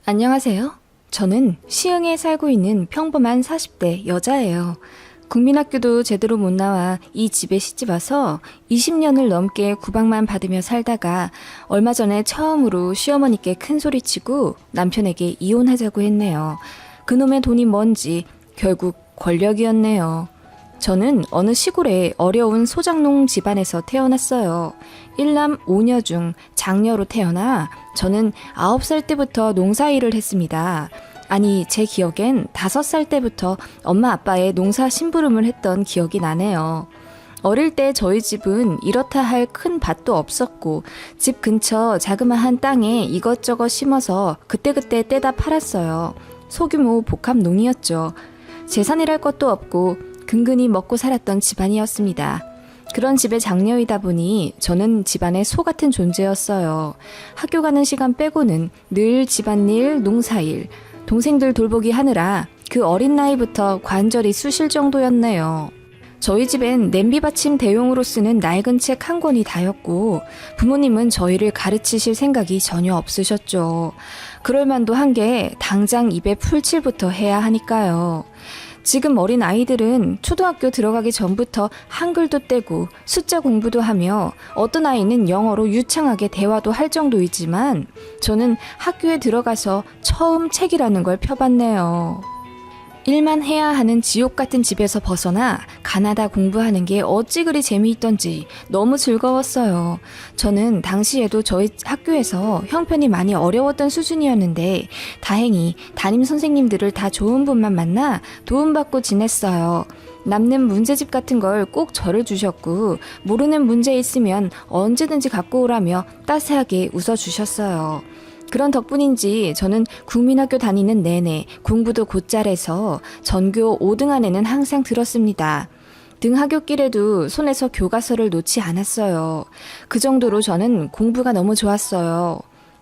안녕하세요. 저는 시흥에 살고 있는 평범한 40대 여자예요. 국민학교도 제대로 못 나와 이 집에 시집 와서 20년을 넘게 구박만 받으며 살다가 얼마 전에 처음으로 시어머니께 큰 소리치고 남편에게 이혼하자고 했네요. 그놈의 돈이 뭔지 결국 권력이었네요. 저는 어느 시골의 어려운 소작농 집안에서 태어났어요. 1남 5녀 중 장녀로 태어나 저는 9살 때부터 농사일을 했습니다. 아니, 제 기억엔 5살 때부터 엄마 아빠의 농사 심부름을 했던 기억이 나네요. 어릴 때 저희 집은 이렇다 할 큰 밭도 없었고 집 근처 자그마한 땅에 이것저것 심어서 그때그때 떼다 팔았어요. 소규모 복합농이었죠. 재산이랄 것도 없고 근근히 먹고 살았던 집안이었습니다. 그런 집의 장녀이다 보니 저는 집안의 소 같은 존재였어요. 학교 가는 시간 빼고는 늘 집안일, 농사일, 동생들 돌보기 하느라 그 어린 나이부터 관절이 쑤실 정도였네요. 저희 집엔 냄비 받침 대용으로 쓰는 낡은 책 한 권이 다였고 부모님은 저희를 가르치실 생각이 전혀 없으셨죠. 그럴 만도 한 게 당장 입에 풀칠부터 해야 하니까요. 지금 어린 아이들은 초등학교 들어가기 전부터 한글도 떼고 숫자 공부도 하며 어떤 아이는 영어로 유창하게 대화도 할 정도이지만 저는 학교에 들어가서 처음 책이라는 걸 펴봤네요. 일만 해야 하는 지옥 같은 집에서 벗어나 가나다 공부하는 게 어찌 그리 재미있던지 너무 즐거웠어요. 저는 당시에도 저희 학교에서 형편이 많이 어려웠던 수준이었는데 다행히 담임 선생님들을 다 좋은 분만 만나 도움받고 지냈어요. 남는 문제집 같은 걸 꼭 저를 주셨고 모르는 문제 있으면 언제든지 갖고 오라며 따스하게 웃어주셨어요. 그런 덕분인지 저는 국민학교 다니는 내내 공부도 곧잘해서 전교 5등 안에는 항상 들었습니다. 등하굣길에도 손에서 교과서를 놓지 않았어요. 그 정도로 저는 공부가 너무 좋았어요.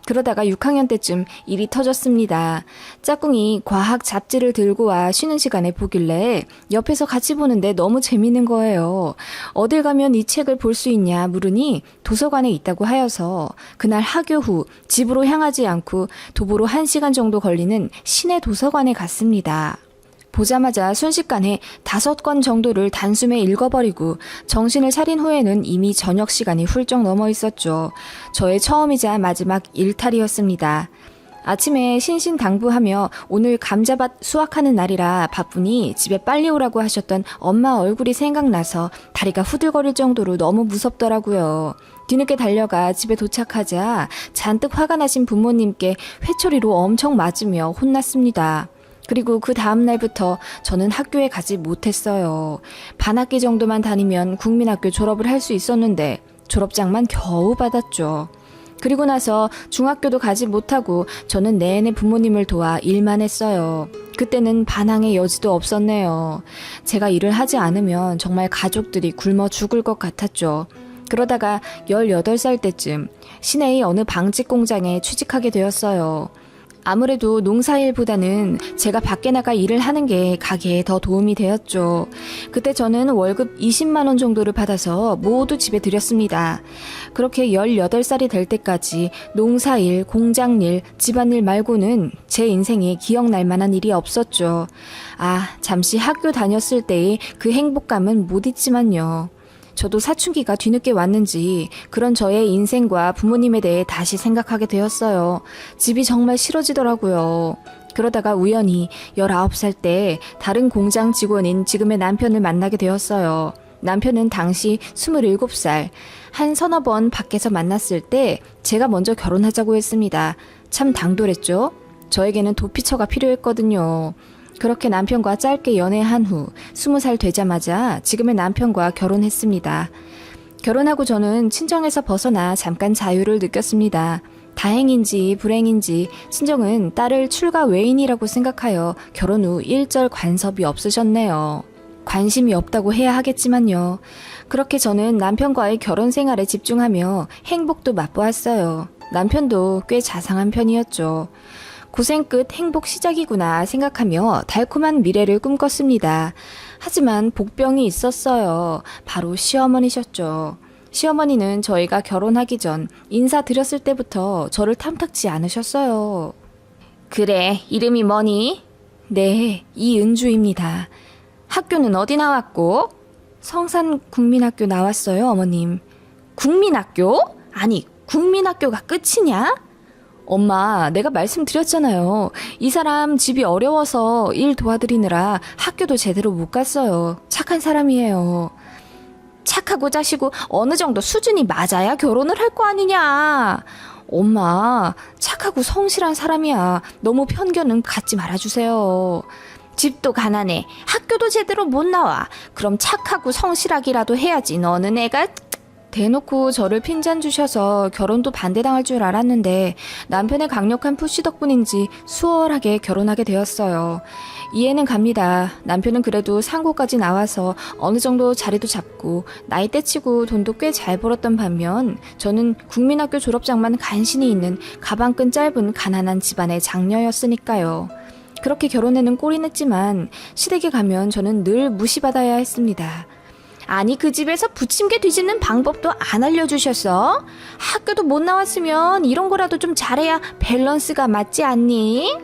그러다가 6학년 때쯤 일이 터졌습니다. 짝꿍이 과학 잡지를 들고 와 쉬는 시간에 보길래 옆에서 같이 보는데 너무 재밌는 거예요. 어딜 가면 이 책을 볼 수 있냐 물으니 도서관에 있다고 하여서 그날 하교 후 집으로 향하지 않고 도보로 1시간 정도 걸리는 시내 도서관에 갔습니다. 보자마자 순식간에 5권 정도를 단숨에 읽어버리고 정신을 차린 후에는 이미 저녁 시간이 훌쩍 넘어 있었죠. 저의 처음이자 마지막 일탈이었습니다. 아침에 신신당부하며 오늘 감자밭 수확하는 날이라 바쁘니 집에 빨리 오라고 하셨던 엄마 얼굴이 생각나서 다리가 후들거릴 정도로 너무 무섭더라고요. 뒤늦게 달려가 집에 도착하자 잔뜩 화가 나신 부모님께 회초리로 엄청 맞으며 혼났습니다. 그리고 그 다음 날부터 저는 학교에 가지 못했어요. 반학기 정도만 다니면 국민학교 졸업을 할 수 있었는데 졸업장만 겨우 받았죠. 그리고 나서 중학교도 가지 못하고 저는 내내 부모님을 도와 일만 했어요. 그때는 반항의 여지도 없었네요. 제가 일을 하지 않으면 정말 가족들이 굶어 죽을 것 같았죠. 그러다가 18살 때쯤 시내의 어느 방직 공장에 취직하게 되었어요. 아무래도 농사일보다는 제가 밖에 나가 일을 하는 게 가게에 더 도움이 되었죠. 그때 저는 월급 20만 원 정도를 받아서 모두 집에 들였습니다. 그렇게 18살이 될 때까지 농사일, 공장일, 집안일 말고는 제 인생에 기억날 만한 일이 없었죠. 잠시 학교 다녔을 때의 그 행복감은 못 잊지만요. 저도 사춘기가 뒤늦게 왔는지 그런 저의 인생과 부모님에 대해 다시 생각하게 되었어요. 집이 정말 싫어지더라고요. 그러다가 우연히 19살 때 다른 공장 직원인 지금의 남편을 만나게 되었어요. 남편은 당시 27살. 한 서너 번 밖에서 만났을 때 제가 먼저 결혼하자고 했습니다. 참 당돌했죠? 저에게는 도피처가 필요했거든요. 그렇게 남편과 짧게 연애한 후 20살 되자마자 지금의 남편과 결혼했습니다. 결혼하고 저는 친정에서 벗어나 잠깐 자유를 느꼈습니다. 다행인지 불행인지 친정은 딸을 출가 외인이라고 생각하여 결혼 후 일절 간섭이 없으셨네요. 관심이 없다고 해야 하겠지만요. 그렇게 저는 남편과의 결혼 생활에 집중하며 행복도 맛보았어요. 남편도 꽤 자상한 편이었죠. 고생 끝 행복 시작이구나 생각하며 달콤한 미래를 꿈꿨습니다. 하지만 복병이 있었어요. 바로 시어머니셨죠. 시어머니는 저희가 결혼하기 전 인사드렸을 때부터 저를 탐탁지 않으셨어요. 그래, 이름이 뭐니? 네, 이은주입니다. 학교는 어디 나왔고? 성산국민학교 나왔어요, 어머님. 국민학교? 아니, 국민학교가 끝이냐? 엄마, 내가 말씀드렸잖아요. 이 사람 집이 어려워서 일 도와드리느라 학교도 제대로 못 갔어요. 착한 사람이에요. 착하고 자시고 어느 정도 수준이 맞아야 결혼을 할 거 아니냐. 엄마, 착하고 성실한 사람이야. 너무 편견은 갖지 말아주세요. 집도 가난해. 학교도 제대로 못 나와. 그럼 착하고 성실하기라도 해야지. 너는 애가... 대놓고 저를 핀잔 주셔서 결혼도 반대당할 줄 알았는데 남편의 강력한 푸시 덕분인지 수월하게 결혼하게 되었어요. 이해는 갑니다. 남편은 그래도 상고까지 나와서 어느 정도 자리도 잡고 나이대 치고 돈도 꽤 잘 벌었던 반면 저는 국민학교 졸업장만 간신히 있는 가방끈 짧은 가난한 집안의 장녀였으니까요. 그렇게 결혼에는 꼴이 냈지만 시댁에 가면 저는 늘 무시받아야 했습니다. 아니, 그 집에서 부침개 뒤집는 방법도 안 알려주셨어? 학교도 못 나왔으면 이런 거라도 좀 잘해야 밸런스가 맞지 않니?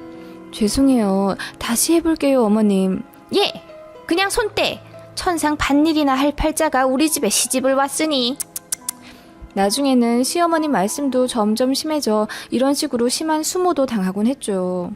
죄송해요. 다시 해볼게요, 어머님. 예, 그냥 손 떼. 천상 밭일이나 할 팔자가 우리 집에 시집을 왔으니. 나중에는 시어머님 말씀도 점점 심해져 이런 식으로 심한 수모도 당하곤 했죠.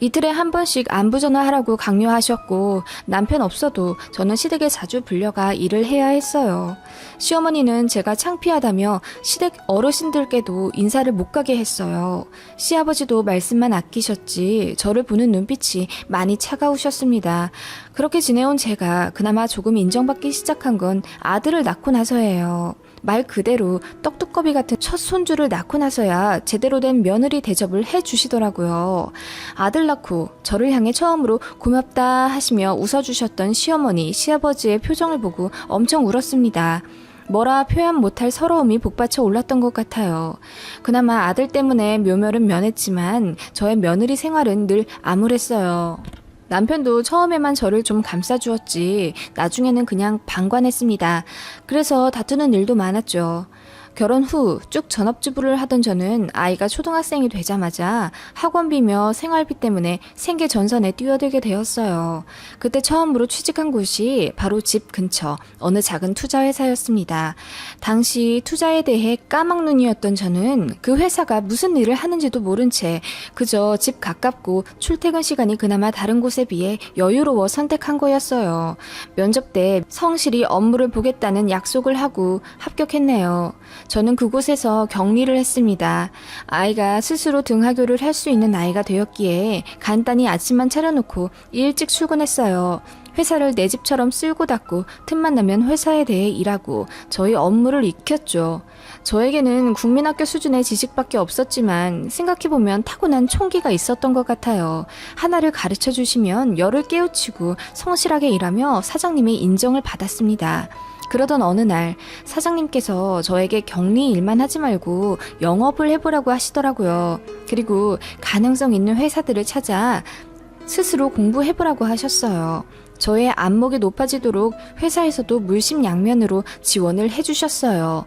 이틀에 한 번씩 안부 전화하라고 강요하셨고 남편 없어도 저는 시댁에 자주 불려가 일을 해야 했어요. 시어머니는 제가 창피하다며 시댁 어르신들께도 인사를 못 가게 했어요. 시아버지도 말씀만 아끼셨지 저를 보는 눈빛이 많이 차가우셨습니다. 그렇게 지내온 제가 그나마 조금 인정받기 시작한 건 아들을 낳고 나서예요. 말 그대로 떡두꺼비 같은 첫 손주를 낳고 나서야 제대로 된 며느리 대접을 해주시더라고요. 아들 낳고 저를 향해 처음으로 고맙다 하시며 웃어주셨던 시어머니, 시아버지의 표정을 보고 엄청 울었습니다. 뭐라 표현 못할 서러움이 복받쳐 올랐던 것 같아요. 그나마 아들 때문에 묘멸은 면했지만 저의 며느리 생활은 늘 암울했어요. 남편도 처음에만 저를 좀 감싸주었지 나중에는 그냥 방관했습니다. 그래서 다투는 일도 많았죠. 결혼 후 쭉 전업주부를 하던 저는 아이가 초등학생이 되자마자 학원비며 생활비 때문에 생계 전선에 뛰어들게 되었어요. 그때 처음으로 취직한 곳이 바로 집 근처 어느 작은 투자회사였습니다. 당시 투자에 대해 까막눈이었던 저는 그 회사가 무슨 일을 하는지도 모른 채 그저 집 가깝고 출퇴근 시간이 그나마 다른 곳에 비해 여유로워 선택한 거였어요. 면접 때 성실히 업무를 보겠다는 약속을 하고 합격했네요. 저는 그곳에서 격리를 했습니다. 아이가 스스로 등하교를 할 수 있는 나이가 되었기에 간단히 아침만 차려놓고 일찍 출근했어요. 회사를 내 집처럼 쓸고 닦고 틈만 나면 회사에 대해 일하고 저희 업무를 익혔죠. 저에게는 국민학교 수준의 지식밖에 없었지만 생각해보면 타고난 총기가 있었던 것 같아요. 하나를 가르쳐 주시면 열을 깨우치고 성실하게 일하며 사장님의 인정을 받았습니다. 그러던 어느 날 사장님께서 저에게 격리 일만 하지 말고 영업을 해보라고 하시더라고요. 그리고 가능성 있는 회사들을 찾아 스스로 공부해보라고 하셨어요. 저의 안목이 높아지도록 회사에서도 물심양면으로 지원을 해주셨어요.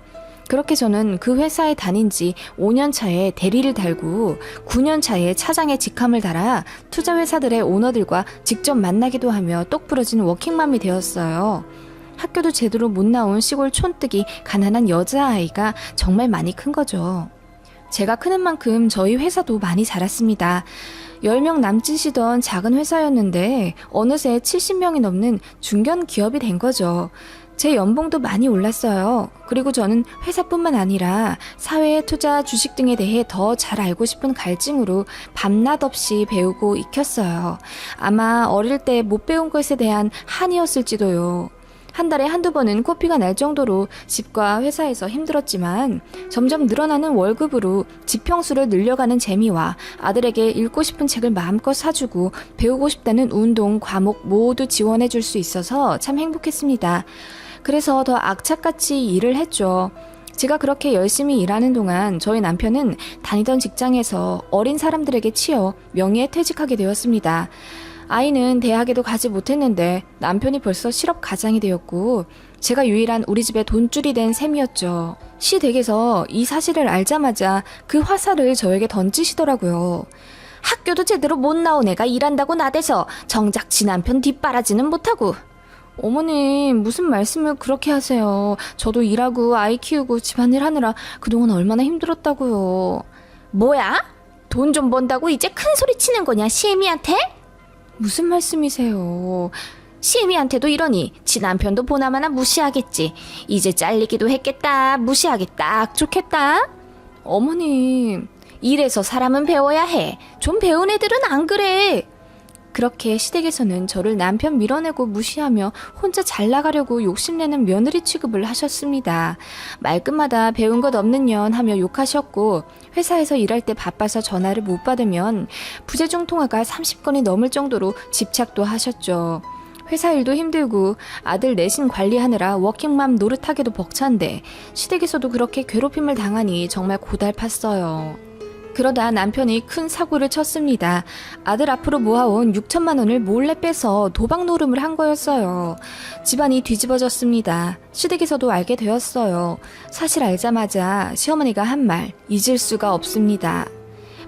그렇게 저는 그 회사에 다닌 지 5년 차에 대리를 달고 9년 차에 차장의 직함을 달아 투자 회사들의 오너들과 직접 만나기도 하며 똑부러진 워킹맘이 되었어요. 학교도 제대로 못 나온 시골 촌뜨기 가난한 여자아이가 정말 많이 큰 거죠. 제가 크는 만큼 저희 회사도 많이 자랐습니다. 10명 남짓이던 작은 회사였는데 어느새 70명이 넘는 중견 기업이 된 거죠. 제 연봉도 많이 올랐어요. 그리고 저는 회사뿐만 아니라 사회, 투자, 주식 등에 대해 더 잘 알고 싶은 갈증으로 밤낮 없이 배우고 익혔어요. 아마 어릴 때 못 배운 것에 대한 한이었을지도요. 한 달에 한두 번은 코피가 날 정도로 집과 회사에서 힘들었지만 점점 늘어나는 월급으로 지평수를 늘려가는 재미와 아들에게 읽고 싶은 책을 마음껏 사주고 배우고 싶다는 운동, 과목 모두 지원해 줄 수 있어서 참 행복했습니다. 그래서 더 악착같이 일을 했죠. 제가 그렇게 열심히 일하는 동안 저희 남편은 다니던 직장에서 어린 사람들에게 치여 명예에 퇴직하게 되었습니다. 아이는 대학에도 가지 못했는데 남편이 벌써 실업 가장이 되었고 제가 유일한 우리 집에 돈줄이 된 셈이었죠. 시댁에서 이 사실을 알자마자 그 화살을 저에게 던지시더라고요. 학교도 제대로 못 나온 애가 일한다고 나대서 정작 지 남편 뒷바라지는 못하고. 어머님, 무슨 말씀을 그렇게 하세요. 저도 일하고 아이 키우고 집안일 하느라 그동안 얼마나 힘들었다고요. 뭐야? 돈 좀 번다고 이제 큰 소리 치는 거냐, 시애미한테? 무슨 말씀이세요? 시애미한테도 이러니 지 남편도 보나마나 무시하겠지. 이제 잘리기도 했겠다. 무시하기 딱 좋겠다. 어머님, 일해서 사람은 배워야 해. 좀 배운 애들은 안 그래. 그렇게 시댁에서는 저를 남편 밀어내고 무시하며 혼자 잘 나가려고 욕심내는 며느리 취급을 하셨습니다. 말끝마다 배운 것 없는 년 하며 욕하셨고, 회사에서 일할 때 바빠서 전화를 못 받으면 부재중 통화가 30건이 넘을 정도로 집착도 하셨죠. 회사 일도 힘들고 아들 내신 관리하느라 워킹맘 노릇하기도 벅찬데 시댁에서도 그렇게 괴롭힘을 당하니 정말 고달팠어요. 그러다 남편이 큰 사고를 쳤습니다. 아들 앞으로 모아온 6천만 원을 몰래 빼서 도박 노름을 한 거였어요. 집안이 뒤집어졌습니다. 시댁에서도 알게 되었어요. 사실 알자마자 시어머니가 한 말 잊을 수가 없습니다.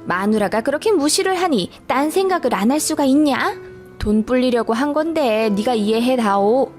마누라가 그렇게 무시를 하니 딴 생각을 안 할 수가 있냐? 돈 불리려고 한 건데 네가 이해해다오.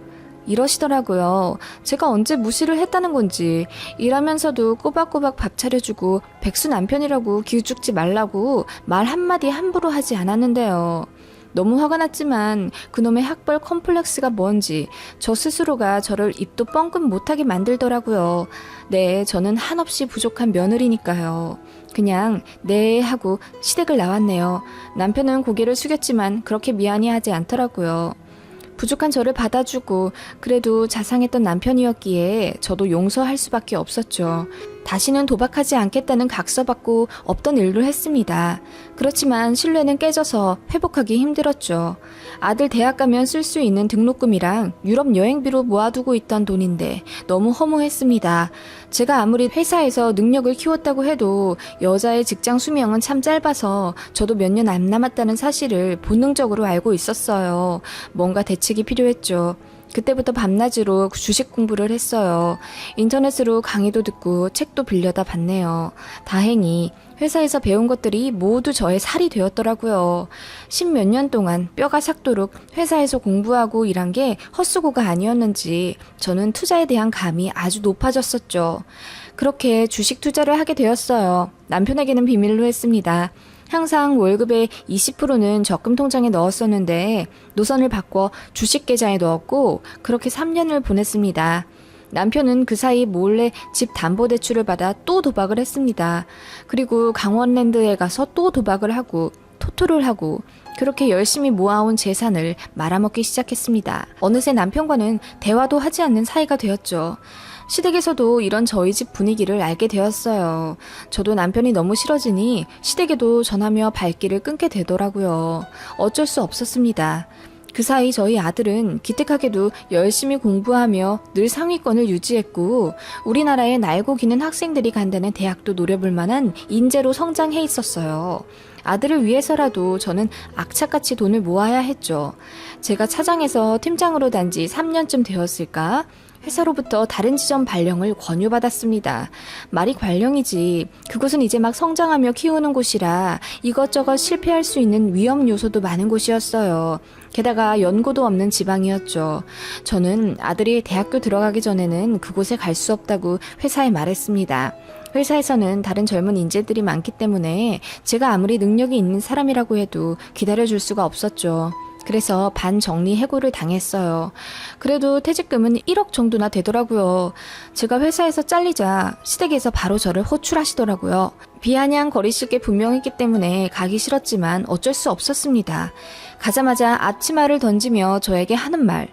이러시더라고요. 제가 언제 무시를 했다는 건지. 일하면서도 꼬박꼬박 밥 차려주고 백수 남편이라고 기우죽지 말라고 말 한마디 함부로 하지 않았는데요. 너무 화가 났지만 그놈의 학벌 컴플렉스가 뭔지 저 스스로가 저를 입도 뻥끗 못하게 만들더라고요. 네, 저는 한없이 부족한 며느리니까요. 그냥 네 하고 시댁을 나왔네요. 남편은 고개를 숙였지만 그렇게 미안해 하지 않더라고요. 부족한 저를 받아주고 그래도 자상했던 남편이었기에 저도 용서할 수밖에 없었죠. 다시는 도박하지 않겠다는 각서받고 없던 일로 했습니다. 그렇지만 신뢰는 깨져서 회복하기 힘들었죠. 아들 대학 가면 쓸 수 있는 등록금이랑 유럽 여행비로 모아두고 있던 돈인데 너무 허무했습니다. 제가 아무리 회사에서 능력을 키웠다고 해도 여자의 직장 수명은 참 짧아서 저도 몇 년 안 남았다는 사실을 본능적으로 알고 있었어요. 뭔가 대책이 필요했죠. 그때부터 밤낮으로 주식 공부를 했어요. 인터넷으로 강의도 듣고 책도 빌려다 봤네요. 다행히 회사에서 배운 것들이 모두 저의 살이 되었더라고요. 10몇 년 동안 뼈가 삭도록 회사에서 공부하고 일한 게 헛수고가 아니었는지 저는 투자에 대한 감이 아주 높아졌었죠. 그렇게 주식 투자를 하게 되었어요. 남편에게는 비밀로 했습니다. 항상 월급의 20%는 적금 통장에 넣었었는데 노선을 바꿔 주식 계좌에 넣었고 그렇게 3년을 보냈습니다. 남편은 그 사이 몰래 집 담보대출을 받아 또 도박을 했습니다. 그리고 강원랜드에 가서 또 도박을 하고 토토를 하고 그렇게 열심히 모아온 재산을 말아먹기 시작했습니다. 어느새 남편과는 대화도 하지 않는 사이가 되었죠. 시댁에서도 이런 저희 집 분위기를 알게 되었어요. 저도 남편이 너무 싫어지니 시댁에도 전하며 발길을 끊게 되더라고요. 어쩔 수 없었습니다. 그 사이 저희 아들은 기특하게도 열심히 공부하며 늘 상위권을 유지했고 우리나라에 날고 기는 학생들이 간다는 대학도 노려볼 만한 인재로 성장해 있었어요. 아들을 위해서라도 저는 악착같이 돈을 모아야 했죠. 제가 차장에서 팀장으로 단 지 3년쯤 되었을까? 회사로부터 다른 지점 발령을 권유받았습니다. 말이 관령이지. 그곳은 이제 막 성장하며 키우는 곳이라 이것저것 실패할 수 있는 위험 요소도 많은 곳이었어요. 게다가 연고도 없는 지방이었죠. 저는 아들이 대학교 들어가기 전에는 그곳에 갈 수 없다고 회사에 말했습니다. 회사에서는 다른 젊은 인재들이 많기 때문에 제가 아무리 능력이 있는 사람이라고 해도 기다려줄 수가 없었죠. 그래서 반정리 해고를 당했어요. 그래도 퇴직금은 1억 정도나 되더라고요. 제가 회사에서 잘리자 시댁에서 바로 저를 호출하시더라고요. 비아냥 거리실 게 분명했기 때문에 가기 싫었지만 어쩔 수 없었습니다. 가자마자 앞치마를 던지며 저에게 하는 말.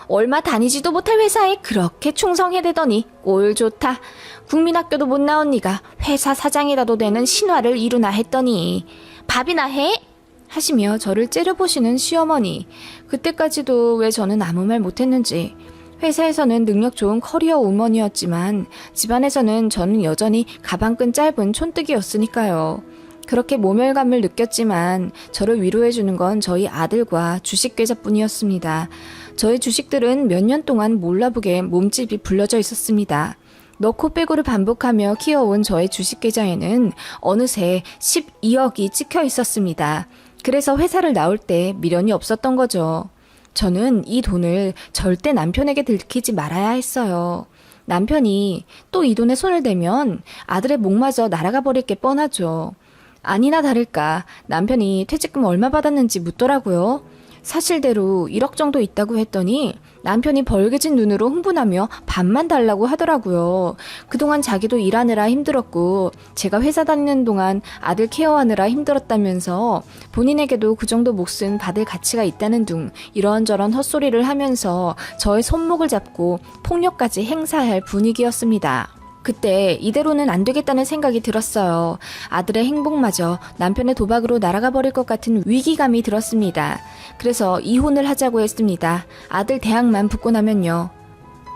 얼마 다니지도 못할 회사에 그렇게 충성해대더니 꼴 좋다. 국민학교도 못 나온 네가 회사 사장이라도 되는 신화를 이루나 했더니 밥이나 해? 하시며 저를 째려보시는 시어머니. 그때까지도 왜 저는 아무 말 못했는지. 회사에서는 능력 좋은 커리어 우먼이었지만 집안에서는 저는 여전히 가방끈 짧은 촌뜨기였으니까요. 그렇게 모멸감을 느꼈지만 저를 위로해주는 건 저희 아들과 주식 계좌뿐이었습니다. 저희 주식들은 몇 년 동안 몰라보게 몸집이 불려져 있었습니다. 넣고 빼고를 반복하며 키워온 저의 주식 계좌에는 어느새 12억이 찍혀 있었습니다. 그래서 회사를 나올 때 미련이 없었던 거죠. 저는 이 돈을 절대 남편에게 들키지 말아야 했어요. 남편이 또 이 돈에 손을 대면 아들의 목마저 날아가 버릴 게 뻔하죠. 아니나 다를까 남편이 퇴직금 얼마 받았는지 묻더라고요. 사실대로 1억 정도 있다고 했더니 남편이 벌개진 눈으로 흥분하며 반만 달라고 하더라고요. 그동안 자기도 일하느라 힘들었고 제가 회사 다니는 동안 아들 케어하느라 힘들었다면서 본인에게도 그 정도 몫은 받을 가치가 있다는 둥 이런저런 헛소리를 하면서 저의 손목을 잡고 폭력까지 행사할 분위기였습니다. 그때 이대로는 안 되겠다는 생각이 들었어요. 아들의 행복마저 남편의 도박으로 날아가 버릴 것 같은 위기감이 들었습니다. 그래서 이혼을 하자고 했습니다. 아들 대학만 붙고 나면요.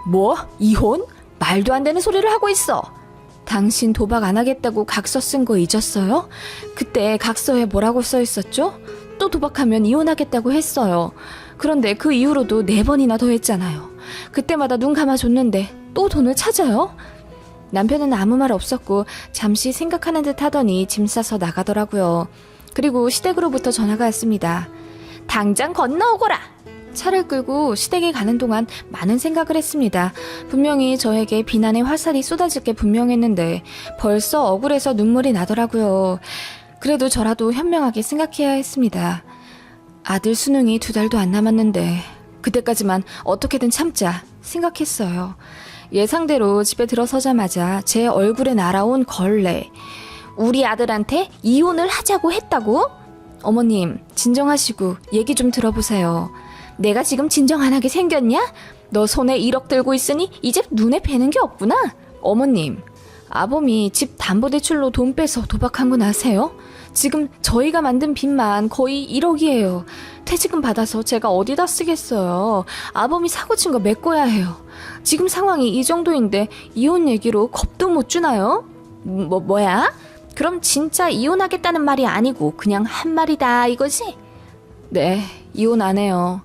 뭐? 이혼? 말도 안 되는 소리를 하고 있어. 당신 도박 안 하겠다고 각서 쓴 거 잊었어요? 그때 각서에 뭐라고 써 있었죠? 또 도박하면 이혼하겠다고 했어요. 그런데 그 이후로도 4번이나 더 했잖아요. 그때마다 눈 감아줬는데 또 돈을 찾아요? 남편은 아무 말 없었고 잠시 생각하는 듯 하더니 짐 싸서 나가더라고요. 그리고 시댁으로부터 전화가 왔습니다. 당장 건너오거라! 차를 끌고 시댁에 가는 동안 많은 생각을 했습니다. 분명히 저에게 비난의 화살이 쏟아질 게 분명했는데 벌써 억울해서 눈물이 나더라고요. 그래도 저라도 현명하게 생각해야 했습니다. 아들 수능이 2달도 안 남았는데 그때까지만 어떻게든 참자 생각했어요. 예상대로 집에 들어서자마자 제 얼굴에 날아온 걸레. 우리 아들한테 이혼을 하자고 했다고? 어머님, 진정하시고 얘기 좀 들어보세요. 내가 지금 진정 안 하게 생겼냐? 너 손에 1억 들고 있으니 이제 눈에 뵈는 게 없구나? 어머님, 아범이 집 담보대출로 돈 빼서 도박한 건 아세요? 지금 저희가 만든 빚만 거의 1억이에요. 퇴직금 받아서 제가 어디다 쓰겠어요. 아범이 사고친 거 메꿔야 해요. 지금 상황이 이 정도인데 이혼 얘기로 겁도 못 주나요? 뭐야? 그럼 진짜 이혼하겠다는 말이 아니고 그냥 한 말이다 이거지? 네, 이혼 안 해요.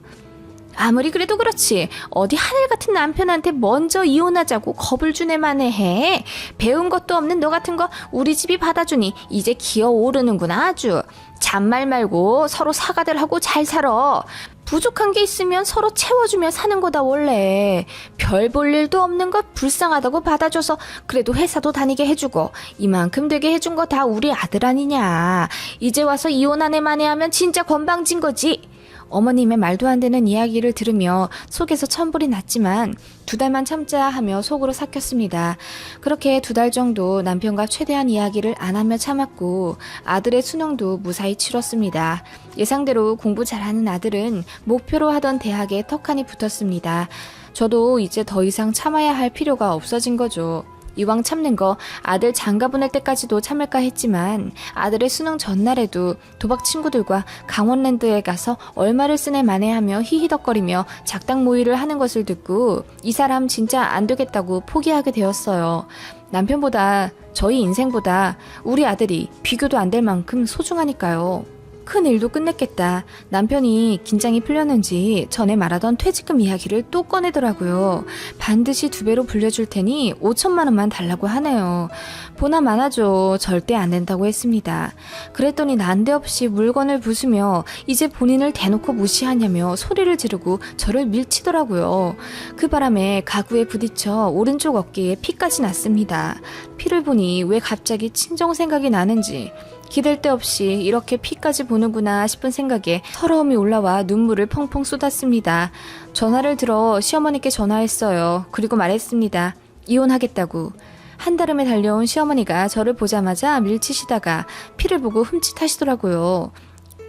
아무리 그래도 그렇지 어디 하늘 같은 남편한테 먼저 이혼하자고 겁을 주네만에 해. 배운 것도 없는 너 같은 거 우리 집이 받아주니 이제 기어오르는구나 아주. 잔말 말고 서로 사과들 하고 잘 살아. 부족한 게 있으면 서로 채워주며 사는 거다 원래. 별 볼 일도 없는 거 불쌍하다고 받아줘서 그래도 회사도 다니게 해주고 이만큼 되게 해준 거 다 우리 아들 아니냐. 이제 와서 이혼한 애 만회하면 진짜 건방진 거지. 어머님의 말도 안 되는 이야기를 들으며 속에서 천불이 났지만 2달만 참자 하며 속으로 삭혔습니다. 그렇게 2달 정도 남편과 최대한 이야기를 안 하며 참았고 아들의 수능도 무사히 치렀습니다. 예상대로 공부 잘하는 아들은 목표로 하던 대학에 턱하니 붙었습니다. 저도 이제 더 이상 참아야 할 필요가 없어진 거죠. 이왕 참는 거 아들 장가 보낼 때까지도 참을까 했지만 아들의 수능 전날에도 도박 친구들과 강원랜드에 가서 얼마를 쓰네 마네하며 히히덕거리며 작당 모의를 하는 것을 듣고 이 사람 진짜 안 되겠다고 포기하게 되었어요. 남편보다 저희 인생보다 우리 아들이 비교도 안 될 만큼 소중하니까요. 큰 일도 끝냈겠다. 남편이 긴장이 풀렸는지 전에 말하던 퇴직금 이야기를 또 꺼내더라고요. 반드시 2배로 불려줄 테니 5천만 원만 달라고 하네요. 보나 마나죠. 절대 안 된다고 했습니다. 그랬더니 난데없이 물건을 부수며 이제 본인을 대놓고 무시하냐며 소리를 지르고 저를 밀치더라고요. 그 바람에 가구에 부딪혀 오른쪽 어깨에 피까지 났습니다. 피를 보니 왜 갑자기 친정 생각이 나는지 기댈 데 없이 이렇게 피까지 보는구나 싶은 생각에 서러움이 올라와 눈물을 펑펑 쏟았습니다. 전화를 들어 시어머니께 전화했어요. 그리고 말했습니다. 이혼하겠다고. 한달음에 달려온 시어머니가 저를 보자마자 밀치시다가 피를 보고 흠칫하시더라고요.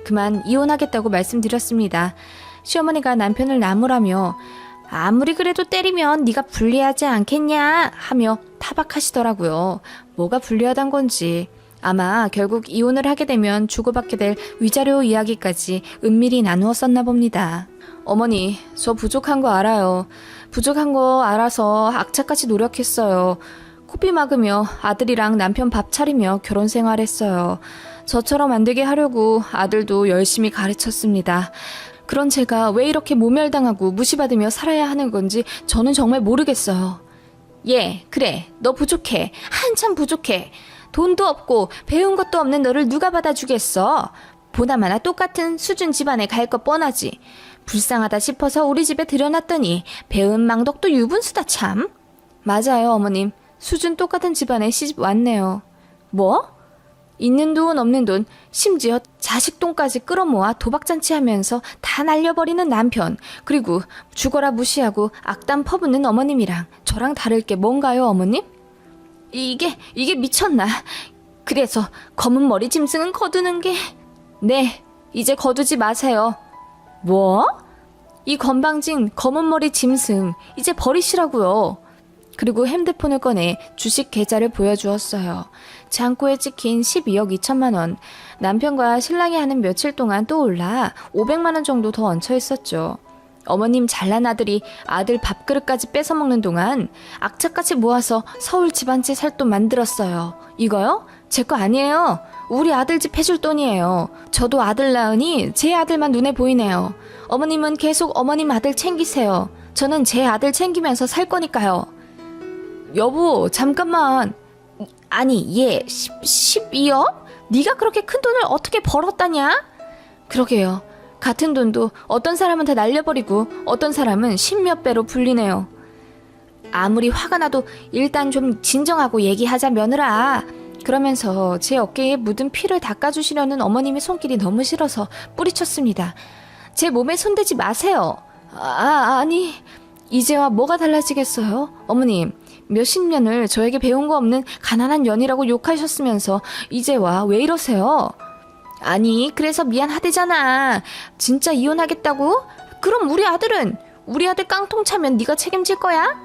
그만 이혼하겠다고 말씀드렸습니다. 시어머니가 남편을 나무라며 아무리 그래도 때리면 네가 불리하지 않겠냐 하며 타박하시더라고요. 뭐가 불리하단 건지. 아마 결국 이혼을 하게 되면 주고받게 될 위자료 이야기까지 은밀히 나누었었나 봅니다. 어머니, 저 부족한 거 알아요. 부족한 거 알아서 악착같이 노력했어요. 코피 막으며 아들이랑 남편 밥 차리며 결혼 생활했어요. 저처럼 안 되게 하려고 아들도 열심히 가르쳤습니다. 그런 제가 왜 이렇게 모멸당하고 무시받으며 살아야 하는 건지 저는 정말 모르겠어요. 그래. 너 부족해. 한참 부족해. 돈도 없고 배운 것도 없는 너를 누가 받아주겠어. 보나마나 똑같은 수준 집안에 갈 것 뻔하지. 불쌍하다 싶어서 우리 집에 들여놨더니 배은 망덕도 유분수다 참. 맞아요, 어머님. 수준 똑같은 집안에 시집 왔네요. 뭐? 있는 돈 없는 돈 심지어 자식 돈까지 끌어모아 도박잔치하면서 다 날려버리는 남편, 그리고 죽어라 무시하고 악담 퍼붓는 어머님이랑 저랑 다를 게 뭔가요, 어머님? 이게 미쳤나. 그래서 검은 머리 짐승은 거두는 게... 네, 이제 거두지 마세요. 뭐? 이 건방진 검은 머리 짐승 이제 버리시라고요. 그리고 핸드폰을 꺼내 주식 계좌를 보여주었어요. 창고에 찍힌 12억 2천만 원. 남편과 신랑이 하는 며칠 동안 또 올라 500만 원 정도 더 얹혀 있었죠. 어머님 잘난 아들이 아들 밥그릇까지 뺏어먹는 동안 악착같이 모아서 서울 집 한 채 살 돈 만들었어요. 이거요? 제 거 아니에요. 우리 아들 집 해줄 돈이에요. 저도 아들 낳으니 제 아들만 눈에 보이네요. 어머님은 계속 어머님 아들 챙기세요. 저는 제 아들 챙기면서 살 거니까요. 여보, 잠깐만. 아니, 얘 12억? 네가 그렇게 큰 돈을 어떻게 벌었다냐? 그러게요. 같은 돈도 어떤 사람은 다 날려버리고 어떤 사람은 10몇 배로 불리네요. 아무리 화가 나도 일단 좀 진정하고 얘기하자 며느라. 그러면서 제 어깨에 묻은 피를 닦아주시려는 어머님의 손길이 너무 싫어서 뿌리쳤습니다. 제 몸에 손대지 마세요. 아니, 이제와 뭐가 달라지겠어요? 어머님, 몇십 년을 저에게 배운 거 없는 가난한 년이라고 욕하셨으면서 이제와 왜 이러세요? 아니, 그래서 미안하대잖아. 진짜 이혼하겠다고? 그럼 우리 아들 깡통 차면 네가 책임질 거야?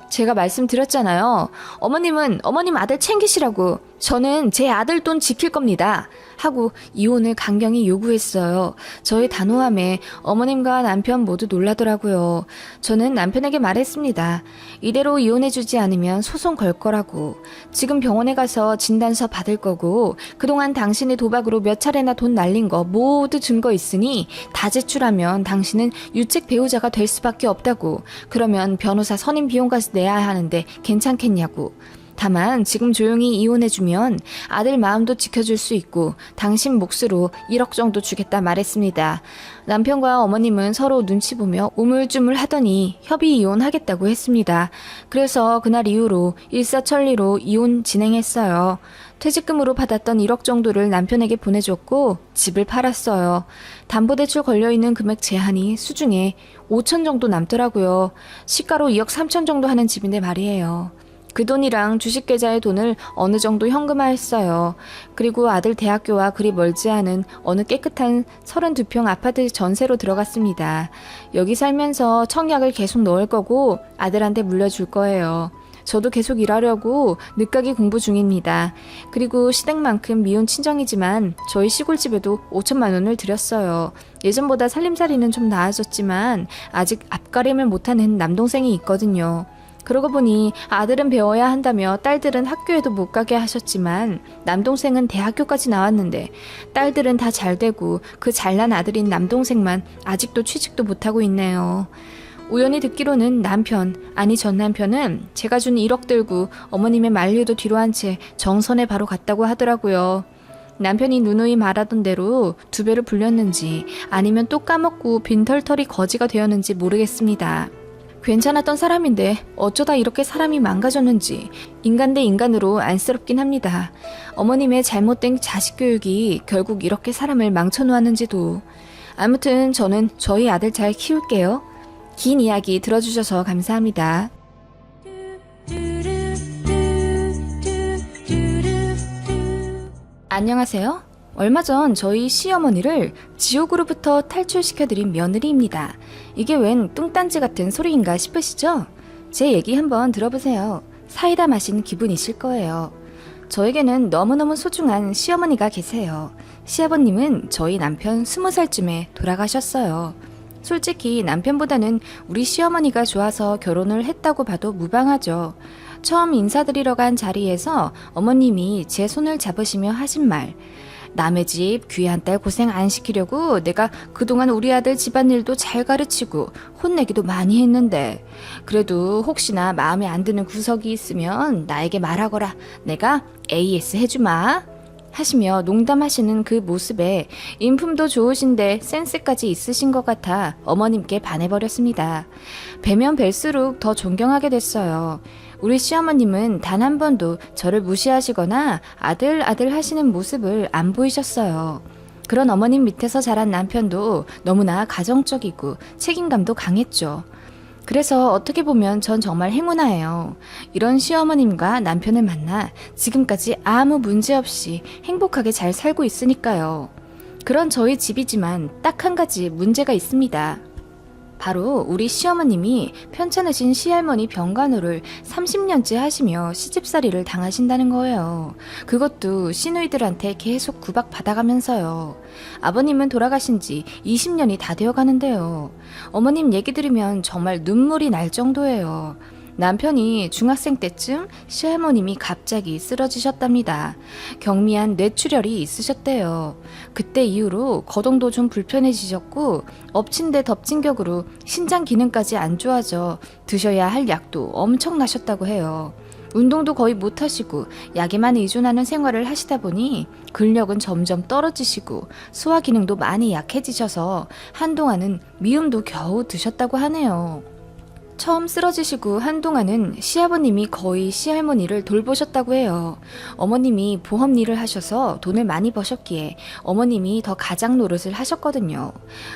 제가 말씀드렸잖아요. 어머님은 어머님 아들 챙기시라고. 저는 제 아들 돈 지킬 겁니다. 하고 이혼을 강경히 요구했어요. 저의 단호함에 어머님과 남편 모두 놀라더라고요. 저는 남편에게 말했습니다. 이대로 이혼해주지 않으면 소송 걸 거라고. 지금 병원에 가서 진단서 받을 거고 그동안 당신의 도박으로 몇 차례나 돈 날린 거 모두 증거 있으니 다 제출하면 당신은 유책 배우자가 될 수밖에 없다고. 그러면 변호사 선임 비용까지 내야 하는데 괜찮겠냐고. 다만 지금 조용히 이혼해주면 아들 마음도 지켜줄 수 있고 당신 몫으로 1억 정도 주겠다 말했습니다. 남편과 어머님은 서로 눈치 보며 우물쭈물 하더니 협의 이혼하겠다고 했습니다. 그래서 그날 이후로 일사천리로 이혼 진행했어요. 퇴직금으로 받았던 1억 정도를 남편에게 보내줬고 집을 팔았어요. 담보대출 걸려있는 금액 제한이 수중에 5천 정도 남더라고요. 시가로 2억 3천 정도 하는 집인데 말이에요. 그 돈이랑 주식계좌의 돈을 어느 정도 현금화했어요. 그리고 아들 대학교와 그리 멀지 않은 어느 깨끗한 32평 아파트 전세로 들어갔습니다. 여기 살면서 청약을 계속 넣을 거고 아들한테 물려줄 거예요. 저도 계속 일하려고 늦가기 공부 중입니다. 그리고 시댁만큼 미혼 친정이지만 저희 시골집에도 5천만 원을 들였어요. 예전보다 살림살이는 좀 나아졌지만 아직 앞가림을 못하는 남동생이 있거든요. 그러고 보니 아들은 배워야 한다며 딸들은 학교에도 못 가게 하셨지만 남동생은 대학교까지 나왔는데 딸들은 다 잘되고 그 잘난 아들인 남동생만 아직도 취직도 못하고 있네요. 우연히 듣기로는 전 남편은 제가 준 1억 들고 어머님의 만류도 뒤로 한 채 정선에 바로 갔다고 하더라고요. 남편이 누누이 말하던 대로 2배로 불렸는지 아니면 또 까먹고 빈털털이 거지가 되었는지 모르겠습니다. 괜찮았던 사람인데 어쩌다 이렇게 사람이 망가졌는지 인간 대 인간으로 안쓰럽긴 합니다. 어머님의 잘못된 자식 교육이 결국 이렇게 사람을 망쳐놓았는지도. 아무튼 저는 저희 아들 잘 키울게요. 긴 이야기 들어주셔서 감사합니다. 안녕하세요. 얼마 전 저희 시어머니를 지옥으로부터 탈출시켜드린 며느리입니다. 이게 웬 뚱딴지 같은 소리인가 싶으시죠? 제 얘기 한번 들어보세요. 사이다 마신 기분이실 거예요. 저에게는 너무너무 소중한 시어머니가 계세요. 시아버님은 저희 남편 20살쯤에 돌아가셨어요. 솔직히 남편보다는 우리 시어머니가 좋아서 결혼을 했다고 봐도 무방하죠. 처음 인사드리러 간 자리에서 어머님이 제 손을 잡으시며 하신 말, 남의 집 귀한 딸 고생 안 시키려고 내가 그동안 우리 아들 집안일도 잘 가르치고 혼내기도 많이 했는데 그래도 혹시나 마음에 안 드는 구석이 있으면 나에게 말하거라. 내가 AS 해주마. 하시며 농담하시는 그 모습에 인품도 좋으신데 센스까지 있으신 것 같아 어머님께 반해버렸습니다. 뵈면 뵐수록 더 존경하게 됐어요. 우리 시어머님은 단 한 번도 저를 무시하시거나 아들 하시는 모습을 안 보이셨어요. 그런 어머님 밑에서 자란 남편도 너무나 가정적이고 책임감도 강했죠. 그래서 어떻게 보면 전 정말 행운아예요. 이런 시어머님과 남편을 만나 지금까지 아무 문제 없이 행복하게 잘 살고 있으니까요. 그런 저희 집이지만 딱 한 가지 문제가 있습니다. 바로 우리 시어머님이 편찮으신 시할머니 병간호를 30년째 하시며 시집살이를 당하신다는 거예요. 그것도 시누이들한테 계속 구박받아가면서요. 아버님은 돌아가신 지 20년이 다 되어 가는데요. 어머님 얘기 들으면 정말 눈물이 날 정도예요. 남편이 중학생 때쯤 시할머님이 갑자기 쓰러지셨답니다. 경미한 뇌출혈이 있으셨대요. 그때 이후로 거동도 좀 불편해지셨고 엎친 데 덮친 격으로 신장 기능까지 안 좋아져 드셔야 할 약도 엄청나셨다고 해요. 운동도 거의 못하시고 약에만 의존하는 생활을 하시다 보니 근력은 점점 떨어지시고 소화 기능도 많이 약해지셔서 한동안은 미움도 겨우 드셨다고 하네요. 처음 쓰러지시고 한동안은 시아버님이 거의 시할머니를 돌보셨다고 해요. 어머님이 보험 일을 하셔서 돈을 많이 버셨기에 어머님이 더 가장 노릇을 하셨거든요.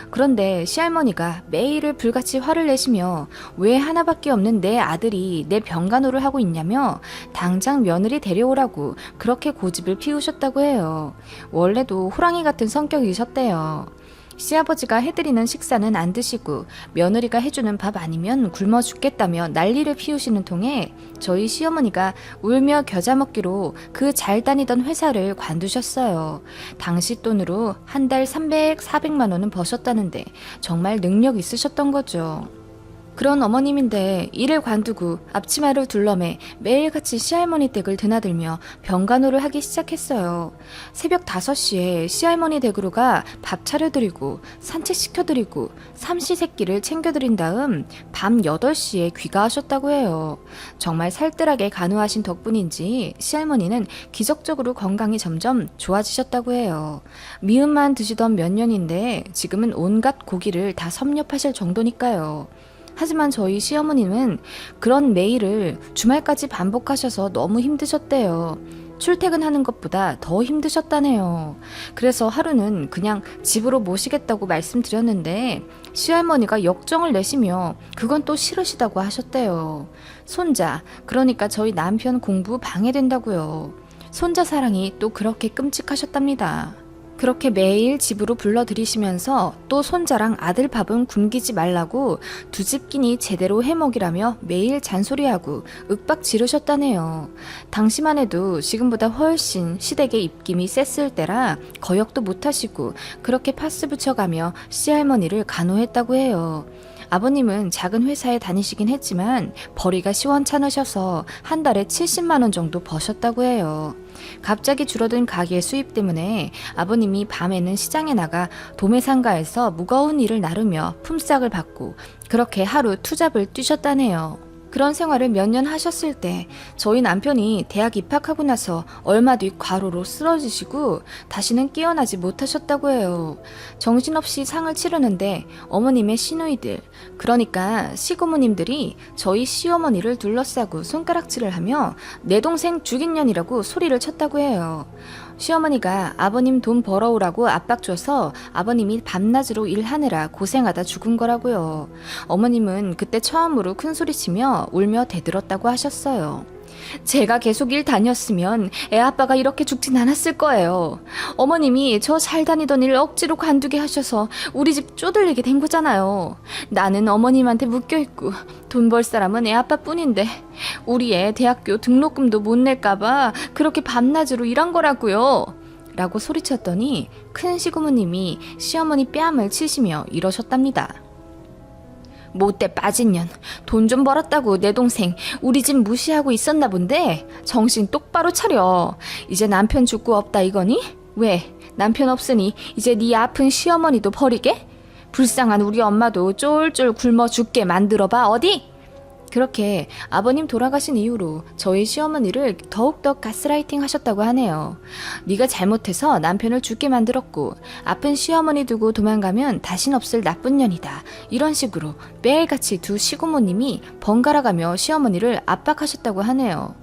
그런데 시할머니가 매일을 불같이 화를 내시며 왜 하나밖에 없는 내 아들이 내 병간호를 하고 있냐며 당장 며느리 데려오라고 그렇게 고집을 피우셨다고 해요. 원래도 호랑이 같은 성격이셨대요. 시아버지가 해드리는 식사는 안 드시고 며느리가 해주는 밥 아니면 굶어 죽겠다며 난리를 피우시는 통에 저희 시어머니가 울며 겨자 먹기로 그 잘 다니던 회사를 관두셨어요. 당시 돈으로 한 달 300, 400만 원은 버셨다는데 정말 능력 있으셨던 거죠. 그런 어머님인데 일을 관두고 앞치마를 둘러매 매일같이 시할머니 댁을 드나들며 병간호를 하기 시작했어요. 새벽 5시에 시할머니 댁으로 가 밥 차려드리고 산책시켜드리고 삼시세끼를 챙겨드린 다음 밤 8시에 귀가하셨다고 해요. 정말 살뜰하게 간호하신 덕분인지 시할머니는 기적적으로 건강이 점점 좋아지셨다고 해요. 미음만 드시던 몇 년인데 지금은 온갖 고기를 다 섭렵하실 정도니까요. 하지만 저희 시어머님은 그런 매일을 주말까지 반복하셔서 너무 힘드셨대요. 출퇴근하는 것보다 더 힘드셨다네요. 그래서 하루는 그냥 집으로 모시겠다고 말씀드렸는데 시할머니가 역정을 내시며 그건 또 싫으시다고 하셨대요. 손자, 그러니까 저희 남편 공부 방해된다고요. 손자 사랑이 또 그렇게 끔찍하셨답니다. 그렇게 매일 집으로 불러들이시면서 또 손자랑 아들 밥은 굶기지 말라고 두 집 끼니 제대로 해먹이라며 매일 잔소리하고 윽박 지르셨다네요. 당시만 해도 지금보다 훨씬 시댁의 입김이 셌을 때라 거역도 못하시고 그렇게 파스 붙여가며 시할머니를 간호했다고 해요. 아버님은 작은 회사에 다니시긴 했지만 벌이가 시원찮으셔서 한 달에 70만 원 정도 버셨다고 해요. 갑자기 줄어든 가게 수입 때문에 아버님이 밤에는 시장에 나가 도매상가에서 무거운 일을 나르며 품삯을 받고 그렇게 하루 투잡을 뛰셨다네요. 그런 생활을 몇 년 하셨을 때 저희 남편이 대학 입학하고 나서 얼마 뒤 과로로 쓰러지시고 다시는 깨어나지 못하셨다고 해요. 정신없이 상을 치르는데 어머님의 시누이들, 그러니까 시고모님들이 저희 시어머니를 둘러싸고 손가락질을 하며 내 동생 죽인 년이라고 소리를 쳤다고 해요. 시어머니가 아버님 돈 벌어오라고 압박 줘서 아버님이 밤낮으로 일하느라 고생하다 죽은 거라고요. 어머님은 그때 처음으로 큰 소리치며 울며 대들었다고 하셨어요. 제가 계속 일 다녔으면 애 아빠가 이렇게 죽진 않았을 거예요. 어머님이 저 잘 다니던 일 억지로 관두게 하셔서 우리 집 쪼들리게 된 거잖아요. 나는 어머님한테 묶여있고 돈 벌 사람은 애 아빠뿐인데 우리 애 대학교 등록금도 못 낼까봐 그렇게 밤낮으로 일한 거라고요. 라고 소리쳤더니 큰 시고모님이 시어머니 뺨을 치시며 이러셨답니다. 못돼 빠진 년, 돈 좀 벌었다고 내 동생 우리 집 무시하고 있었나 본데 정신 똑바로 차려. 이제 남편 죽고 없다 이거니? 왜? 남편 없으니 이제 네 아픈 시어머니도 버리게? 불쌍한 우리 엄마도 쫄쫄 굶어 죽게 만들어봐 어디? 그렇게 아버님 돌아가신 이후로 저희 시어머니를 더욱더 가스라이팅 하셨다고 하네요. 네가 잘못해서 남편을 죽게 만들었고 아픈 시어머니 두고 도망가면 다신 없을 나쁜 년이다. 이런 식으로 매일같이 두 시고모님이 번갈아가며 시어머니를 압박하셨다고 하네요.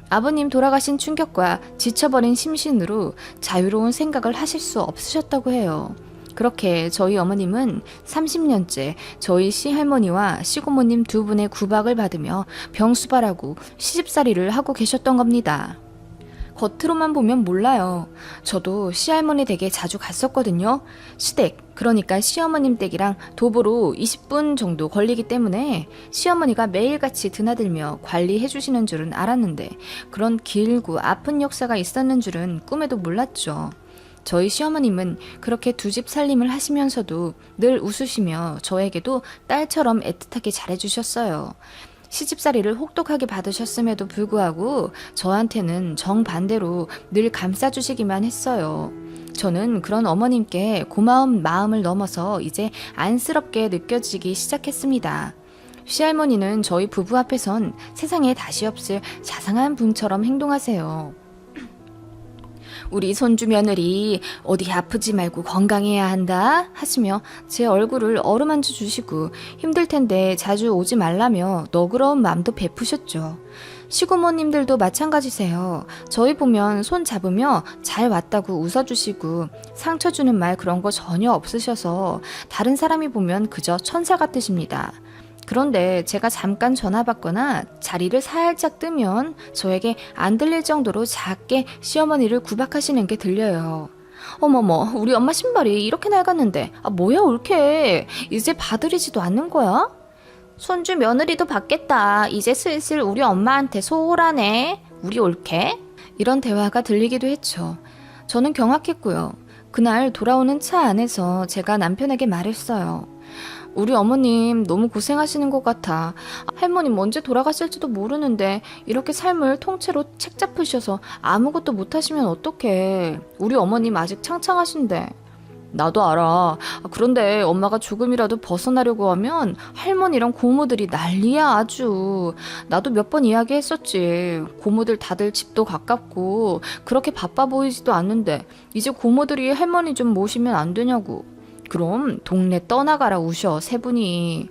아버님 돌아가신 충격과 지쳐버린 심신으로 자유로운 생각을 하실 수 없으셨다고 해요. 그렇게 저희 어머님은 30년째 저희 시할머니와 시고모님 두 분의 구박을 받으며 병수발하고 시집살이를 하고 계셨던 겁니다. 겉으로만 보면 몰라요. 저도 시할머니 댁에 자주 갔었거든요. 시댁, 그러니까 시어머님 댁이랑 도보로 20분 정도 걸리기 때문에 시어머니가 매일같이 드나들며 관리해 주시는 줄은 알았는데 그런 길고 아픈 역사가 있었는 줄은 꿈에도 몰랐죠. 저희 시어머님은 그렇게 두 집 살림을 하시면서도 늘 웃으시며 저에게도 딸처럼 애틋하게 잘해주셨어요. 시집살이를 혹독하게 받으셨음에도 불구하고 저한테는 정반대로 늘 감싸주시기만 했어요. 저는 그런 어머님께 고마운 마음을 넘어서 이제 안쓰럽게 느껴지기 시작했습니다. 시할머니는 저희 부부 앞에선 세상에 다시 없을 자상한 분처럼 행동하세요. 우리 손주 며느리 어디 아프지 말고 건강해야 한다 하시며 제 얼굴을 어루만져 주시고 힘들 텐데 자주 오지 말라며 너그러운 마음도 베푸셨죠. 시고모님들도 마찬가지세요. 저희 보면 손 잡으며 잘 왔다고 웃어주시고 상처 주는 말 그런 거 전혀 없으셔서 다른 사람이 보면 그저 천사 같으십니다. 그런데 제가 잠깐 전화 받거나 자리를 살짝 뜨면 저에게 안 들릴 정도로 작게 시어머니를 구박하시는 게 들려요. 어머머, 우리 엄마 신발이 이렇게 낡았는데 뭐야 옳게 이제 봐드리지도 않는 거야? 손주 며느리도 받겠다. 이제 슬슬 우리 엄마한테 소홀하네. 우리 옳게? 이런 대화가 들리기도 했죠. 저는 경악했고요. 그날 돌아오는 차 안에서 제가 남편에게 말했어요. 우리 어머님 너무 고생하시는 것 같아. 할머님 언제 돌아가실지도 모르는데 이렇게 삶을 통째로 책 잡으셔서 아무것도 못하시면 어떡해. 우리 어머님 아직 창창하신데. 나도 알아. 그런데 엄마가 조금이라도 벗어나려고 하면 할머니랑 고모들이 난리야 아주. 나도 몇 번 이야기했었지. 고모들 다들 집도 가깝고 그렇게 바빠 보이지도 않는데 이제 고모들이 할머니 좀 모시면 안 되냐고. 그럼 동네 떠나가라 우셔 세 분이.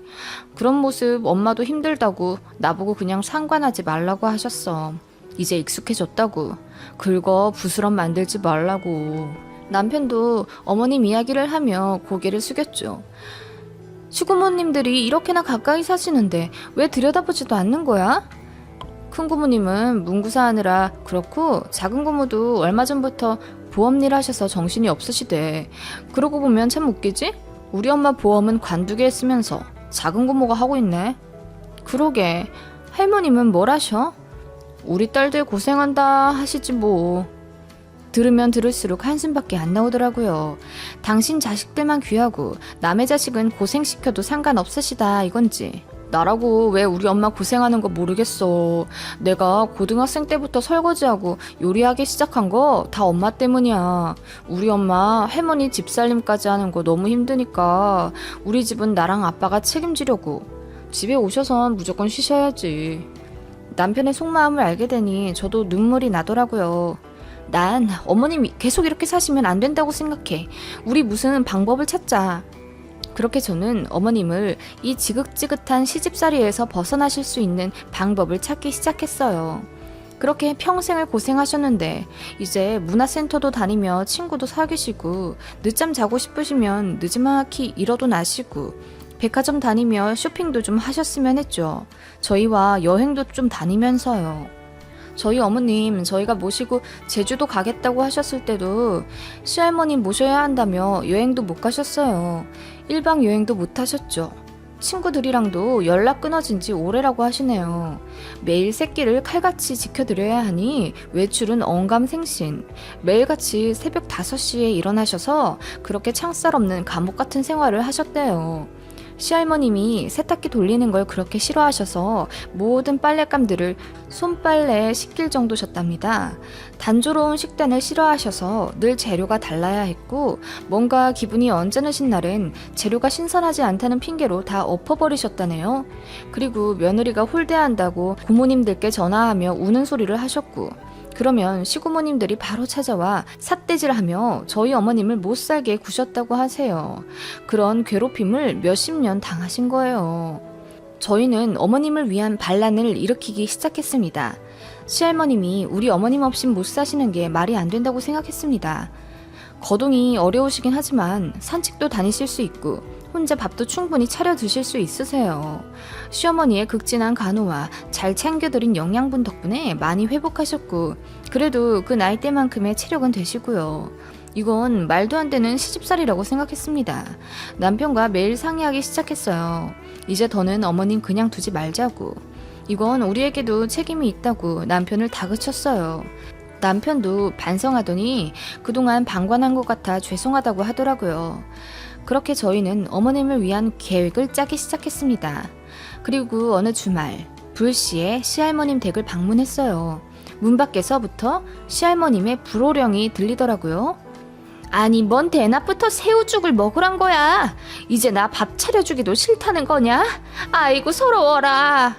그런 모습 엄마도 힘들다고 나보고 그냥 상관하지 말라고 하셨어. 이제 익숙해졌다고. 긁어 부스럼 만들지 말라고. 남편도 어머님 이야기를 하며 고개를 숙였죠. 시고모님들이 이렇게나 가까이 사시는데 왜 들여다보지도 않는 거야? 큰 고모님은 문구사 하느라 그렇고 작은 고모도 얼마 전부터 보험일 하셔서 정신이 없으시대. 그러고 보면 참 웃기지? 우리 엄마 보험은 관두게 했으면서 작은 고모가 하고 있네. 그러게 할머님은 뭘 하셔? 우리 딸들 고생한다 하시지 뭐. 들으면 들을수록 한숨밖에 안 나오더라고요. 당신 자식들만 귀하고 남의 자식은 고생시켜도 상관없으시다 이건지. 나라고 왜 우리 엄마 고생하는 거 모르겠어. 내가 고등학생 때부터 설거지하고 요리하기 시작한 거 다 엄마 때문이야. 우리 엄마 할머니 집살림까지 하는 거 너무 힘드니까 우리 집은 나랑 아빠가 책임지려고. 집에 오셔선 무조건 쉬셔야지. 남편의 속마음을 알게 되니 저도 눈물이 나더라고요. 난 어머님이 계속 이렇게 사시면 안 된다고 생각해. 우리 무슨 방법을 찾자. 그렇게 저는 어머님을 이 지긋지긋한 시집살이에서 벗어나실 수 있는 방법을 찾기 시작했어요. 그렇게 평생을 고생하셨는데 이제 문화센터도 다니며 친구도 사귀시고 늦잠 자고 싶으시면 느지막이 일어도 나시고 백화점 다니며 쇼핑도 좀 하셨으면 했죠. 저희와 여행도 좀 다니면서요. 저희 어머님 저희가 모시고 제주도 가겠다고 하셨을 때도 시할머니 모셔야 한다며 여행도 못 가셨어요. 1박 여행도 못 하셨죠. 친구들이랑도 연락 끊어진 지 오래라고 하시네요. 매일 새끼를 칼같이 지켜드려야 하니 외출은 언감생신. 매일같이 새벽 5시에 일어나셔서 그렇게 창살 없는 감옥 같은 생활을 하셨대요. 시할머님이 세탁기 돌리는 걸 그렇게 싫어하셔서 모든 빨랫감들을 손빨래에 씻길 정도셨답니다. 단조로운 식단을 싫어하셔서 늘 재료가 달라야 했고 뭔가 기분이 언짢으신 날은 재료가 신선하지 않다는 핑계로 다 엎어버리셨다네요. 그리고 며느리가 홀대한다고 고모님들께 전화하며 우는 소리를 하셨고 그러면 시고모님들이 바로 찾아와 삿대질하며 저희 어머님을 못살게 구셨다고 하세요. 그런 괴롭힘을 몇십 년 당하신 거예요. 저희는 어머님을 위한 반란을 일으키기 시작했습니다. 시할머님이 우리 어머님 없인 못 사시는 게 말이 안 된다고 생각했습니다. 거동이 어려우시긴 하지만 산책도 다니실 수 있고 혼자 밥도 충분히 차려 드실 수 있으세요. 시어머니의 극진한 간호와 잘 챙겨드린 영양분 덕분에 많이 회복하셨고 그래도 그 나이대만큼의 체력은 되시고요. 이건 말도 안 되는 시집살이라고 생각했습니다. 남편과 매일 상의하기 시작했어요. 이제 더는 어머님 그냥 두지 말자고. 이건 우리에게도 책임이 있다고 남편을 다그쳤어요. 남편도 반성하더니 그동안 방관한 것 같아 죄송하다고 하더라고요. 그렇게 저희는 어머님을 위한 계획을 짜기 시작했습니다. 그리고 어느 주말 불시에 시할머님 댁을 방문했어요. 문 밖에서부터 시할머님의 불호령이 들리더라고요. 아니 뭔 대낮부터 새우죽을 먹으란 거야. 이제 나 밥 차려주기도 싫다는 거냐? 아이고 서러워라.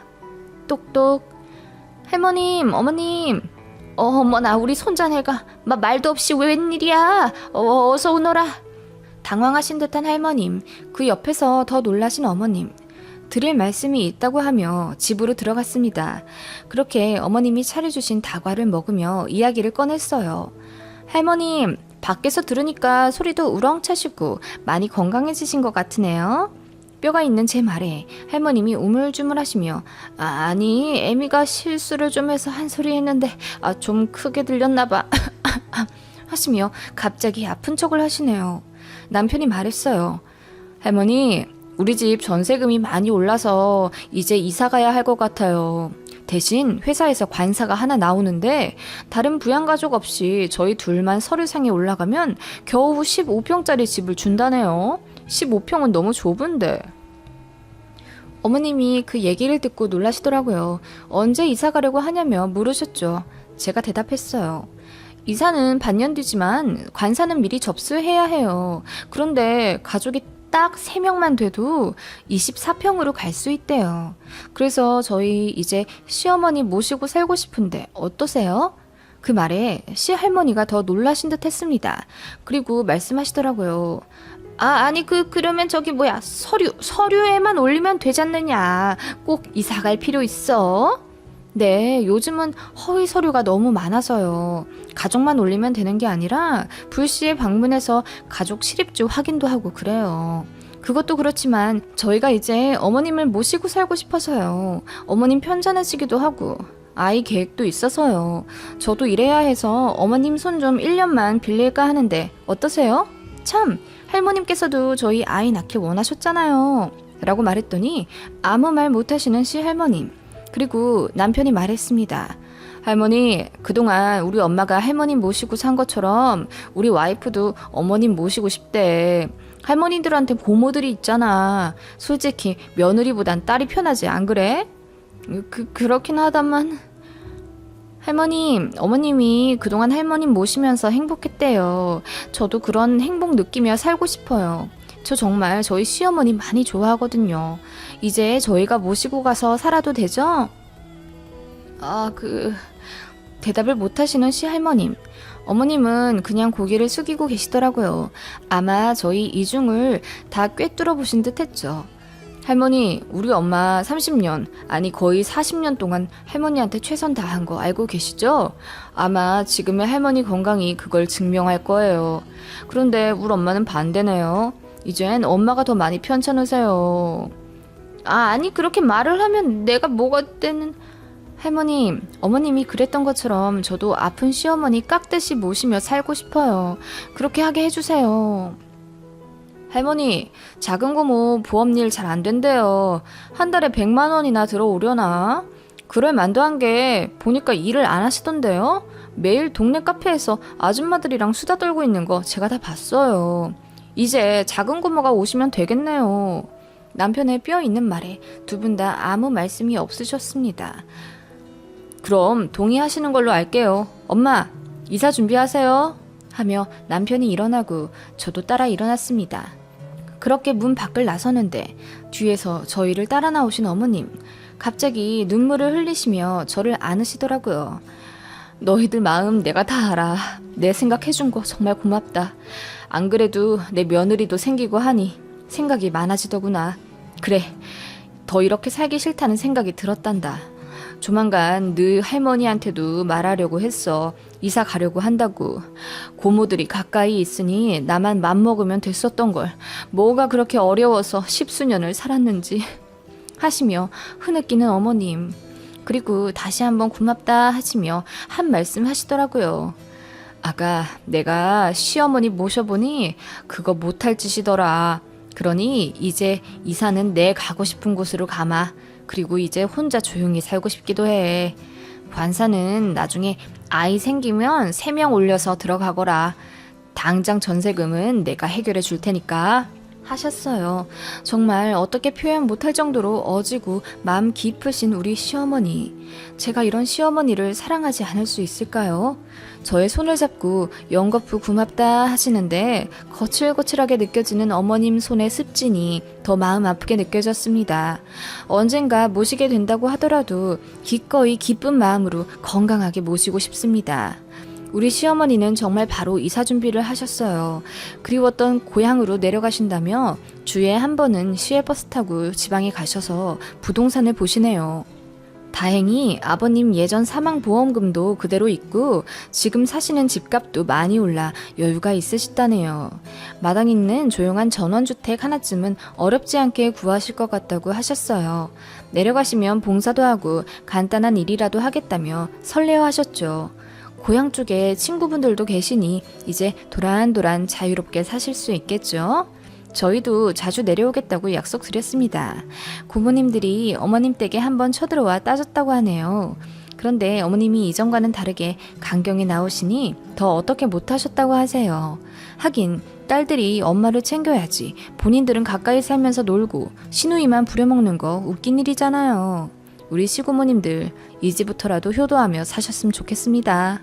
똑똑. 할머님, 어머님. 어머나 우리 손자네가 말도 없이 웬일이야. 어서 오너라. 당황하신 듯한 할머님, 그 옆에서 더 놀라신 어머님. 드릴 말씀이 있다고 하며 집으로 들어갔습니다. 그렇게 어머님이 차려주신 다과를 먹으며 이야기를 꺼냈어요. 할머님, 밖에서 들으니까 소리도 우렁차시고 많이 건강해지신 것 같으네요. 뼈가 있는 제 말에 할머님이 우물쭈물하시며 아니 애미가 실수를 좀 해서 한 소리 했는데 좀 크게 들렸나 봐 하시며 갑자기 아픈 척을 하시네요. 남편이 말했어요. 할머니, 우리 집 전세금이 많이 올라서 이제 이사 가야 할 것 같아요. 대신 회사에서 관사가 하나 나오는데 다른 부양가족 없이 저희 둘만 서류상에 올라가면 겨우 15평짜리 집을 준다네요. 15평은 너무 좁은데. 어머님이 그 얘기를 듣고 놀라시더라고요. 언제 이사 가려고 하냐며 물으셨죠. 제가 대답했어요. 이사는 반년 뒤지만 관사는 미리 접수해야 해요. 그런데 가족이 딱 3명만 돼도 24평으로 갈 수 있대요. 그래서 저희 이제 시어머니 모시고 살고 싶은데 어떠세요? 그 말에 시할머니가 더 놀라신 듯 했습니다. 그리고 말씀하시더라고요. 아니 그러면 저기 서류에만 올리면 되지 않느냐. 꼭 이사 갈 필요 있어? 네, 요즘은 허위 서류가 너무 많아서요. 가족만 올리면 되는 게 아니라 불시에 방문해서 가족 실입주 확인도 하고 그래요. 그것도 그렇지만 저희가 이제 어머님을 모시고 살고 싶어서요. 어머님 편찮으시기도 하고 아이 계획도 있어서요. 저도 일해야 해서 어머님 손 좀 1년만 빌릴까 하는데 어떠세요? 참, 할머님께서도 저희 아이 낳길 원하셨잖아요. 라고 말했더니 아무 말 못하시는 시할머님. 그리고 남편이 말했습니다. 할머니, 그동안 우리 엄마가 할머님 모시고 산 것처럼 우리 와이프도 어머님 모시고 싶대. 할머니들한테 고모들이 있잖아. 솔직히 며느리보단 딸이 편하지, 안 그래? 그렇긴 하다만. 할머님, 어머님이 그동안 할머님 모시면서 행복했대요. 저도 그런 행복 느끼며 살고 싶어요. 저 정말 저희 시어머니 많이 좋아하거든요. 이제 저희가 모시고 가서 살아도 되죠? 대답을 못하시는 시할머님. 어머님은 그냥 고개를 숙이고 계시더라고요. 아마 저희 이중을 다 꿰뚫어 보신 듯 했죠. 할머니, 우리 엄마 30년, 아니 거의 40년 동안 할머니한테 최선 다한 거 알고 계시죠? 아마 지금의 할머니 건강이 그걸 증명할 거예요. 그런데 우리 엄마는 반대네요. 이젠 엄마가 더 많이 편찮으세요. 아니 그렇게 말을 하면 내가 뭐가 되는... 할머님, 어머님이 그랬던 것처럼 저도 아픈 시어머니 깍듯이 모시며 살고 싶어요. 그렇게 하게 해주세요. 할머니, 작은 고모 보험일 잘 안 된대요. 한 달에 100만 원이나 들어오려나? 그럴 만도 한 게 보니까 일을 안 하시던데요? 매일 동네 카페에서 아줌마들이랑 수다 떨고 있는 거 제가 다 봤어요. 이제 작은 고모가 오시면 되겠네요. 남편의 뼈 있는 말에 두 분 다 아무 말씀이 없으셨습니다. 그럼 동의하시는 걸로 알게요. 엄마, 이사 준비하세요. 하며 남편이 일어나고 저도 따라 일어났습니다. 그렇게 문 밖을 나서는데 뒤에서 저희를 따라 나오신 어머님, 갑자기 눈물을 흘리시며 저를 안으시더라고요. 너희들 마음 내가 다 알아. 내 생각해준 거 정말 고맙다. 안 그래도 내 며느리도 생기고 하니 생각이 많아지더구나. 그래, 더 이렇게 살기 싫다는 생각이 들었단다. 조만간 너 할머니한테도 말하려고 했어. 이사 가려고 한다고. 고모들이 가까이 있으니 나만 맘먹으면 됐었던 걸. 뭐가 그렇게 어려워서 10수년을 살았는지 하시며 흐느끼는 어머님. 그리고 다시 한번 고맙다 하시며 한 말씀 하시더라고요. 아가, 내가 시어머니 모셔보니 그거 못할 짓이더라. 그러니 이제 이사는 내 가고 싶은 곳으로 가마. 그리고 이제 혼자 조용히 살고 싶기도 해. 관사는 나중에 아이 생기면 3명 올려서 들어가거라. 당장 전세금은 내가 해결해 줄 테니까 하셨어요. 정말 어떻게 표현 못할 정도로 어지고 마음 깊으신 우리 시어머니. 제가 이런 시어머니를 사랑하지 않을 수 있을까요? 저의 손을 잡고 연거푸 고맙다 하시는데 거칠거칠하게 느껴지는 어머님 손의 습진이 더 마음 아프게 느껴졌습니다. 언젠가 모시게 된다고 하더라도 기꺼이 기쁜 마음으로 건강하게 모시고 싶습니다. 우리 시어머니는 정말 바로 이사 준비를 하셨어요. 그리웠던 고향으로 내려가신다며 주에 한 번은 시외버스 타고 지방에 가셔서 부동산을 보시네요. 다행히 아버님 예전 사망보험금도 그대로 있고 지금 사시는 집값도 많이 올라 여유가 있으시다네요. 마당 있는 조용한 전원주택 하나쯤은 어렵지 않게 구하실 것 같다고 하셨어요. 내려가시면 봉사도 하고 간단한 일이라도 하겠다며 설레어하셨죠. 고향 쪽에 친구분들도 계시니 이제 도란도란 자유롭게 사실 수 있겠죠? 저희도 자주 내려오겠다고 약속드렸습니다. 고모님들이 어머님 댁에 한번 쳐들어와 따졌다고 하네요. 그런데 어머님이 이전과는 다르게 강경에 나오시니 더 어떻게 못하셨다고 하세요. 하긴 딸들이 엄마를 챙겨야지 본인들은 가까이 살면서 놀고 시누이만 부려먹는 거 웃긴 일이잖아요. 우리 시고모님들 이제부터라도 효도하며 사셨으면 좋겠습니다.